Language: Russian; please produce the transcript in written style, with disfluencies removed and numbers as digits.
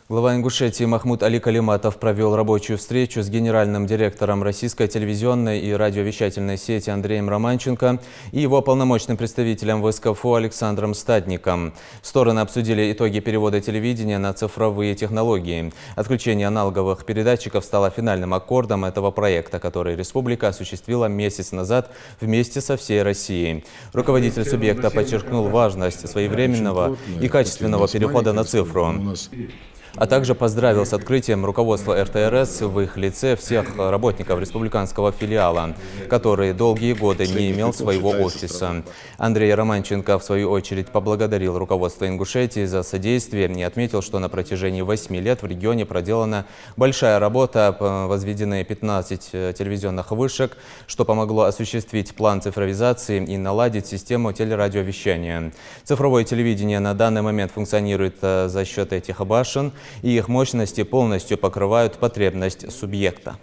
Глава Ингушетии Махмуд Али Калиматов провел рабочую встречу с генеральным директором российской телевизионной и радиовещательной сети Андреем Романченко и его полномочным представителем в СКФУ Александром Стадником. Стороны обсудили итоги перевода телевидения на цифровые технологии. Отключение аналоговых передатчиков стало финальным аккордом этого проекта, который республика осуществила месяц назад вместе со всей Россией. Руководитель субъекта подчеркнул важность своевременного и качественного перехода на цифру, а также поздравил с открытием руководства РТРС в их лице всех работников республиканского филиала, который долгие годы не имел своего офиса. Андрей Романченко, в свою очередь, поблагодарил руководство Ингушетии за содействие и отметил, что на протяжении 8 лет в регионе проделана большая работа, возведены 15 телевизионных вышек, что помогло осуществить план цифровизации и наладить систему телерадиовещания. Цифровое телевидение на данный момент функционирует за счет этих башен, и их мощности полностью покрывают потребность субъекта.